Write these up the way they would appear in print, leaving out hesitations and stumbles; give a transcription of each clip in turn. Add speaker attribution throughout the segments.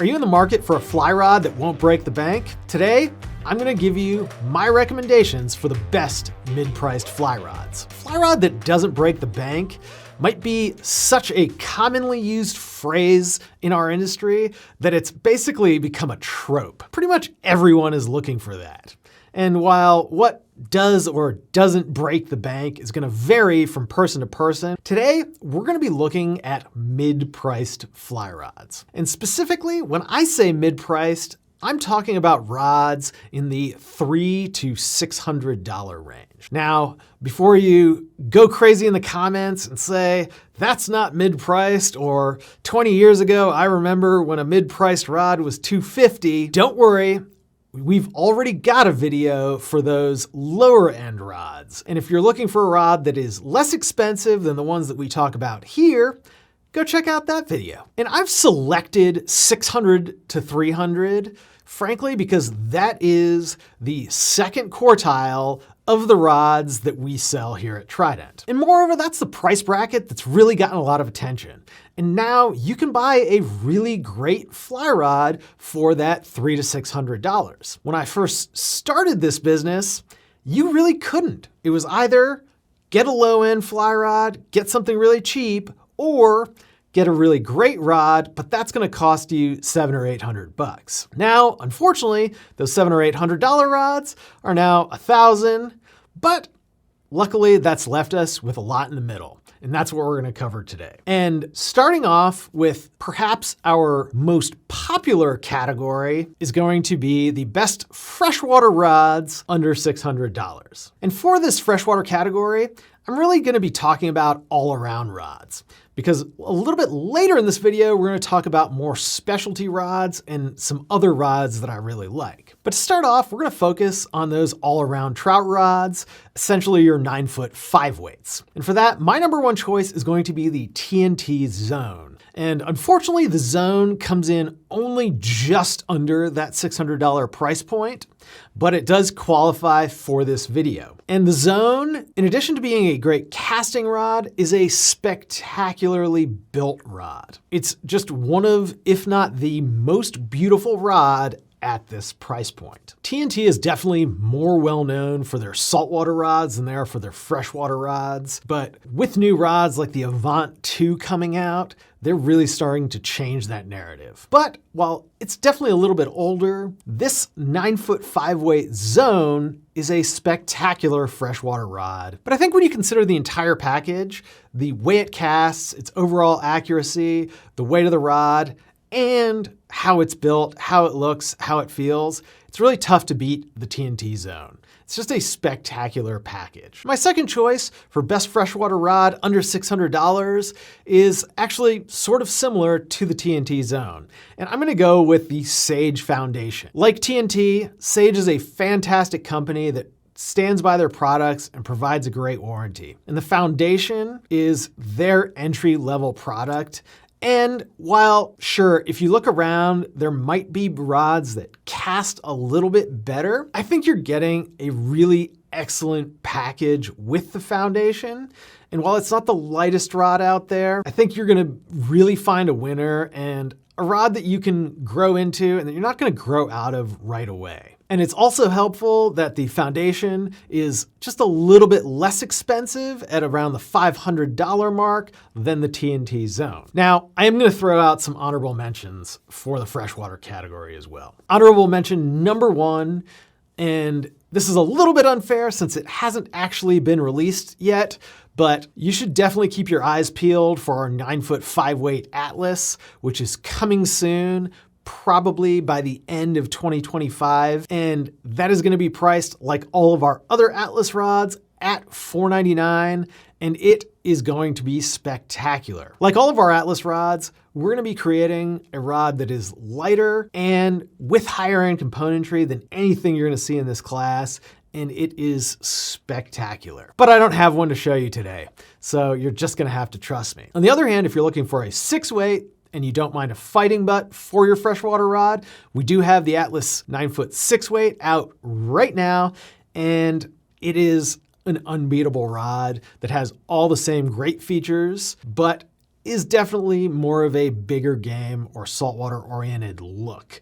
Speaker 1: Are you in the market for a fly rod that won't break the bank? Today, I'm gonna give you my recommendations for the best mid-priced fly rods. Fly rod that doesn't break the bank might be such a commonly used phrase in our industry that it's basically become a trope. Pretty much everyone is looking for that. And while what does or doesn't break the bank is gonna vary from person to person, today we're gonna be looking at mid-priced fly rods. And specifically, when I say mid-priced, I'm talking about rods in the $300 to $600 range. Now, before you go crazy in the comments and say, that's not mid-priced, or 20 years ago, I remember when a mid-priced rod was $250, don't worry. We've already got a video for those lower end rods. And if you're looking for a rod that is less expensive than the ones that we talk about here, go check out that video. And I've selected 600 to 300, frankly, because that is the second quartile of the rods that we sell here at Trident. And moreover, that's the price bracket that's really gotten a lot of attention. And now you can buy a really great fly rod for that $300 to $600. When I first started this business, you really couldn't. It was either get a low-end fly rod, get something really cheap, or get a really great rod, but that's gonna cost you $700 or $800. Now, unfortunately, those $700 or $800 rods are now $1,000, but luckily that's left us with a lot in the middle. And that's what we're gonna cover today. And starting off with perhaps our most popular category is going to be the best freshwater rods under $600. And for this freshwater category, I'm really gonna be talking about all-around rods, because a little bit later in this video, we're gonna talk about more specialty rods and some other rods that I really like. But to start off, we're gonna focus on those all-around trout rods, essentially your 9-foot 5-weights. And for that, my number one choice is going to be the TNT Zone. And unfortunately, the Zone comes in only just under that $600 price point, but it does qualify for this video. And the Zone, in addition to being a great casting rod, is a spectacularly built rod. It's just one of, if not the most beautiful rod at this price point. TNT is definitely more well known for their saltwater rods than they are for their freshwater rods. But with new rods like the Avant 2 coming out, they're really starting to change that narrative. But while it's definitely a little bit older, this 9-foot 5-weight Zone is a spectacular freshwater rod. But I think when you consider the entire package, the way it casts, its overall accuracy, the weight of the rod, and how it's built, how it looks, how it feels, it's really tough to beat the TNT Zone. It's just a spectacular package. My second choice for best freshwater rod under $600 is actually sort of similar to the TNT Zone. And I'm gonna go with the Sage Foundation. Like TNT, Sage is a fantastic company that stands by their products and provides a great warranty. And the Foundation is their entry-level product. And while, sure, if you look around, there might be rods that cast a little bit better, I think you're getting a really excellent package with the Foundation. And while it's not the lightest rod out there, I think you're gonna really find a winner and a rod that you can grow into and that you're not gonna grow out of right away. And it's also helpful that the Foundation is just a little bit less expensive at around the $500 mark than the TNT Zone. Now, I am gonna throw out some honorable mentions for the freshwater category as well. Honorable mention number one, and this is a little bit unfair since it hasn't actually been released yet, but you should definitely keep your eyes peeled for our 9-foot 5-weight Atlas, which is coming soon, probably by the end of 2025. And that is gonna be priced like all of our other Atlas rods at $499, and it is going to be spectacular. Like all of our Atlas rods, we're gonna be creating a rod that is lighter and with higher end componentry than anything you're gonna see in this class, and it is spectacular. But I don't have one to show you today, so you're just gonna have to trust me. On the other hand, if you're looking for a 6-weight, and you don't mind a fighting butt for your freshwater rod, we do have the Atlas 9-foot 6-weight out right now, and it is an unbeatable rod that has all the same great features, but is definitely more of a bigger game or saltwater oriented look,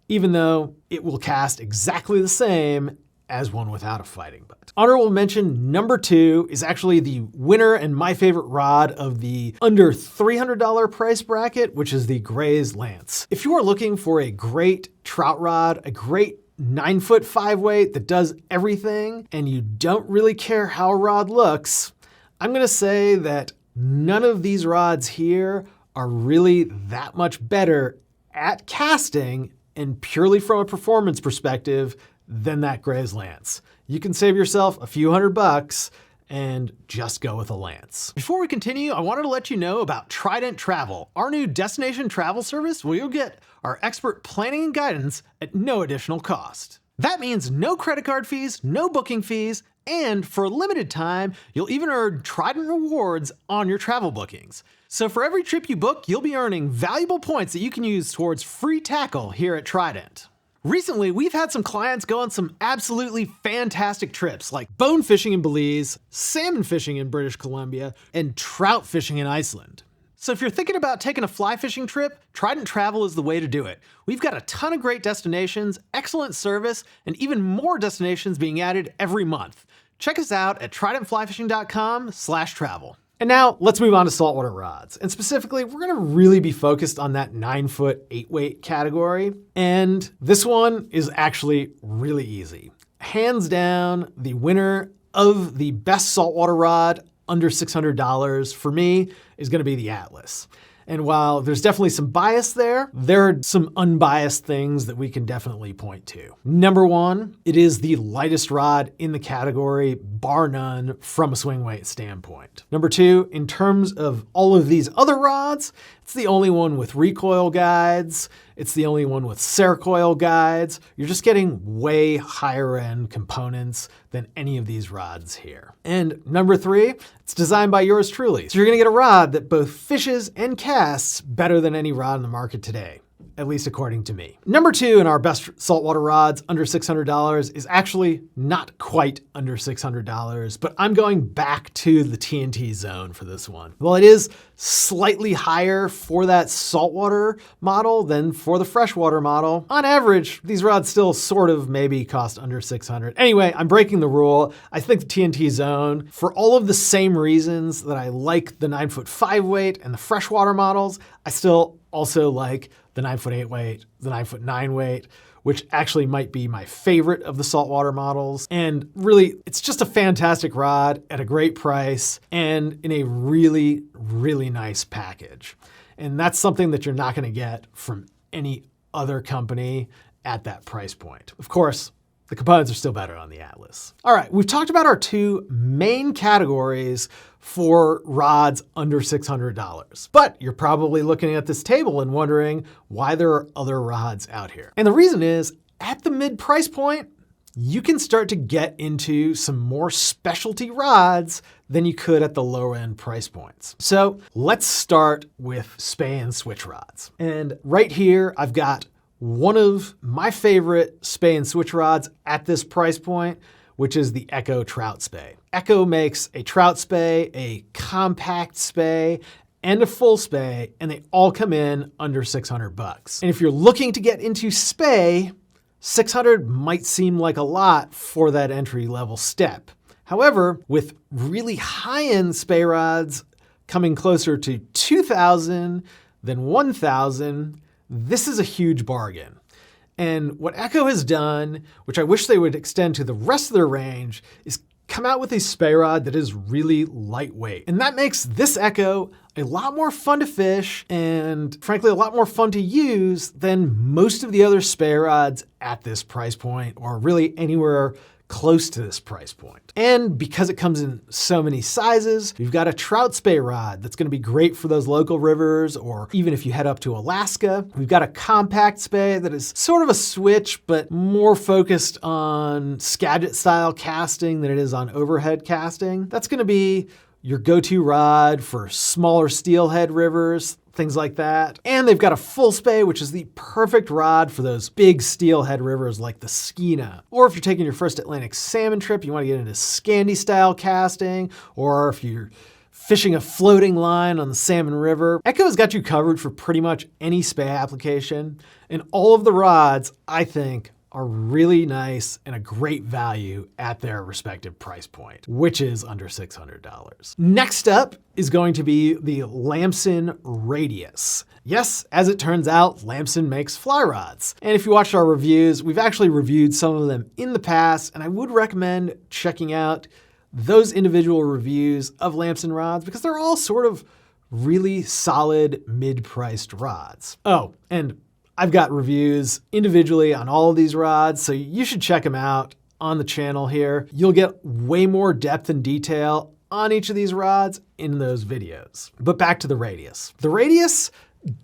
Speaker 1: even though it will cast exactly the same as one without a fighting butt. Honorable mention number 2 is actually the winner and my favorite rod of the under $300 price bracket, which is the Gray's Lance. If you are looking for a great trout rod, a great 9-foot 5-weight that does everything, and you don't really care how a rod looks, I'm gonna say that none of these rods here are really that much better at casting and purely from a performance perspective than that Gray's Lance. You can save yourself a few $100 and just go with a Lance. Before we continue, I wanted to let you know about Trident Travel, our new destination travel service where you'll get our expert planning and guidance at no additional cost. That means no credit card fees, no booking fees, and for a limited time, you'll even earn Trident rewards on your travel bookings. So for every trip you book, you'll be earning valuable points that you can use towards free tackle here at Trident. Recently, we've had some clients go on some absolutely fantastic trips like bone fishing in Belize, salmon fishing in British Columbia, and trout fishing in Iceland. So if you're thinking about taking a fly fishing trip, Trident Travel is the way to do it. We've got a ton of great destinations, excellent service, and even more destinations being added every month. Check us out at tridentflyfishing.com/travel. And now let's move on to saltwater rods. And specifically, we're gonna really be focused on that 9-foot 8-weight category. And this one is actually really easy. Hands down, the winner of the best saltwater rod under $600 for me is gonna be the Atlas. And while there's definitely some bias there are some unbiased things that we can definitely point to. Number 1, it is the lightest rod in the category, bar none, from a swing weight standpoint. Number 2, in terms of all of these other rods, it's the only one with recoil guides. It's the only one with Cerakoil guides. You're just getting way higher end components than any of these rods here. And number 3, it's designed by yours truly. So you're gonna get a rod that both fishes and casts better than any rod in the market today, at least according to me. Number 2 in our best saltwater rods under $600 is actually not quite under $600, but I'm going back to the TNT zone for this one. Well, it is slightly higher for that saltwater model than for the freshwater model. On average, these rods still sort of maybe cost under $600. Anyway, I'm breaking the rule. I think the TNT zone, for all of the same reasons that I like the 9-foot 5-weight and the freshwater models, I still also like the 9-foot 8-weight, the 9-foot 9-weight, which actually might be my favorite of the saltwater models. And really, it's just a fantastic rod at a great price and in a really, really nice package. And that's something that you're not gonna get from any other company at that price point. Of course, the components are still better on the Atlas. All right, we've talked about our 2 main categories for rods under $600. But you're probably looking at this table and wondering why there are other rods out here. And the reason is, at the mid price point, you can start to get into some more specialty rods than you could at the lower end price points. So let's start with Spey and switch rods. And right here, I've got one of my favorite Spey and switch rods at this price point, which is the Echo Trout Spey. Echo makes a trout spey, a compact spey, and a full spey, and they all come in under $600. And if you're looking to get into spey, $600 might seem like a lot for that entry level step. However, with really high-end spey rods coming closer to $2,000 than $1,000, this is a huge bargain. And what Echo has done, which I wish they would extend to the rest of their range, is come out with a spey rod that is really lightweight. And that makes this Echo a lot more fun to fish and frankly a lot more fun to use than most of the other spey rods at this price point, or really anywhere close to this price point. And because it comes in so many sizes, you've got a trout spey rod that's gonna be great for those local rivers, or even if you head up to Alaska. We've got a compact spey that is sort of a switch, but more focused on Skagit style casting than it is on overhead casting. That's gonna be your go-to rod for smaller steelhead rivers, things like that. And they've got a full spey, which is the perfect rod for those big steelhead rivers like the Skeena. Or if you're taking your first Atlantic salmon trip, you want to get into Scandi style casting, or if you're fishing a floating line on the Salmon River, Echo's got you covered for pretty much any Spey application. And all of the rods, I think, are really nice and a great value at their respective price point, which is under $600. Next up is going to be the Lamson Radius. Yes, as it turns out, Lamson makes fly rods. And if you watched our reviews, we've actually reviewed some of them in the past, and I would recommend checking out those individual reviews of Lamson rods because they're all sort of really solid mid-priced rods. Oh, and I've got reviews individually on all of these rods, so you should check them out on the channel here. You'll get way more depth and detail on each of these rods in those videos. But back to the Radius. The Radius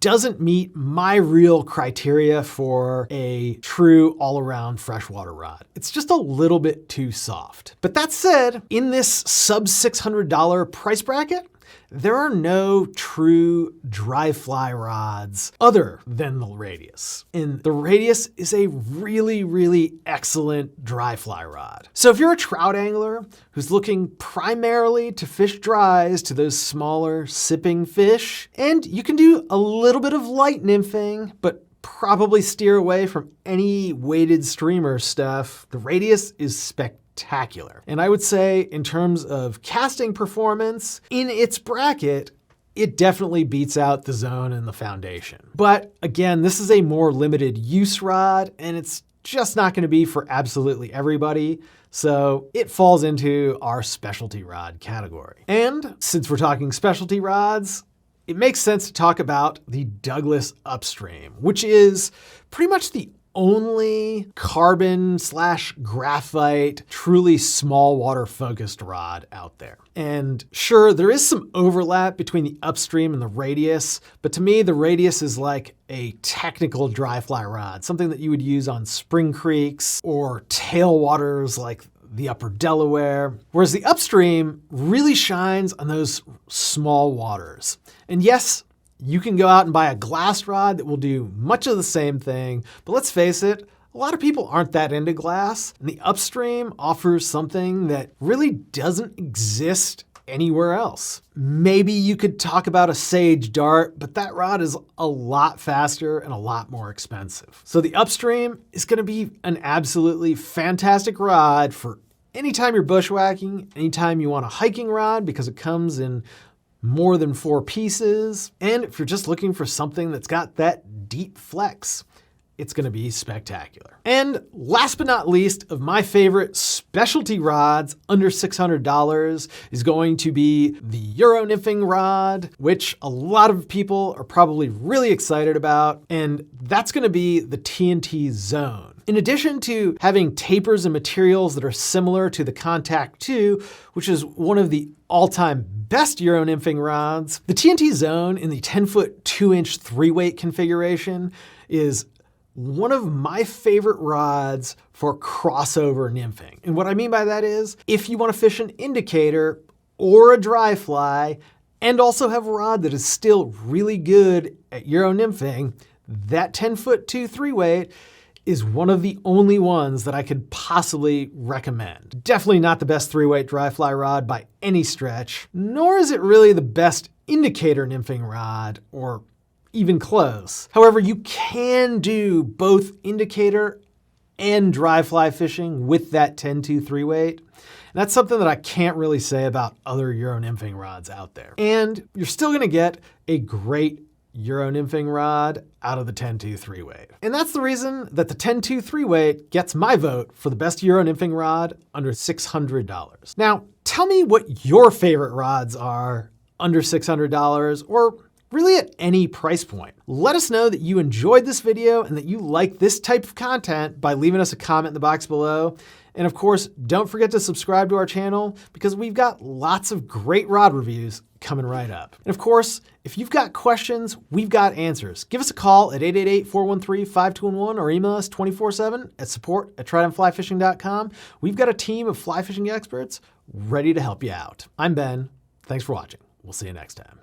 Speaker 1: doesn't meet my real criteria for a true all-around freshwater rod. It's just a little bit too soft. But that said, in this sub $600 price bracket, there are no true dry fly rods other than the Radius. And the Radius is a really, really excellent dry fly rod. So if you're a trout angler who's looking primarily to fish dries to those smaller sipping fish, and you can do a little bit of light nymphing, but probably steer away from any weighted streamer stuff, the Radius is spectacular. And I would say in terms of casting performance, in its bracket, it definitely beats out the Zone and the Foundation. But again, this is a more limited use rod and it's just not gonna be for absolutely everybody. So it falls into our specialty rod category. And since we're talking specialty rods, it makes sense to talk about the Douglas Upstream, which is pretty much the only carbon/graphite, truly small water focused rod out there. And sure, there is some overlap between the Upstream and the Radius, but to me, the Radius is like a technical dry fly rod, something that you would use on spring creeks or tailwaters like the Upper Delaware, whereas the Upstream really shines on those small waters. And yes, you can go out and buy a glass rod that will do much of the same thing, but let's face it, a lot of people aren't that into glass, and the Upstream offers something that really doesn't exist anywhere else. Maybe you could talk about a Sage Dart, but that rod is a lot faster and a lot more expensive. So the Upstream is gonna be an absolutely fantastic rod for anytime you're bushwhacking, anytime you want a hiking rod because it comes in more than 4 pieces. And if you're just looking for something that's got that deep flex, it's gonna be spectacular. And last but not least of my favorite specialty rods under $600 is going to be the Euro nymphing rod, which a lot of people are probably really excited about. And that's gonna be the TNT Zone. In addition to having tapers and materials that are similar to the Contact 2, which is one of the all-time best Euro nymphing rods, the TNT Zone in the 10-foot 2-inch 3-weight configuration is one of my favorite rods for crossover nymphing. And what I mean by that is, if you want to fish an indicator or a dry fly and also have a rod that is still really good at Euro nymphing, that 10-foot 2 3-weight is one of the only ones that I could possibly recommend. Definitely not the best 3-weight dry fly rod by any stretch, nor is it really the best indicator nymphing rod or even close. However, you can do both indicator and dry fly fishing with that 10-2 3-weight. And that's something that I can't really say about other Euro nymphing rods out there. And you're still gonna get a great Euro nymphing rod out of the 10-2 3-weight. And that's the reason that the 10-2 3-weight gets my vote for the best Euro nymphing rod under $600. Now, tell me what your favorite rods are under $600 or really at any price point. Let us know that you enjoyed this video and that you like this type of content by leaving us a comment in the box below. And of course, don't forget to subscribe to our channel because we've got lots of great rod reviews coming right up. And of course, if you've got questions, we've got answers. Give us a call at 888-413-5211 or email us 24/7 at support@troutandflyfishing.com. We've got a team of fly fishing experts ready to help you out. I'm Ben. Thanks for watching. We'll see you next time.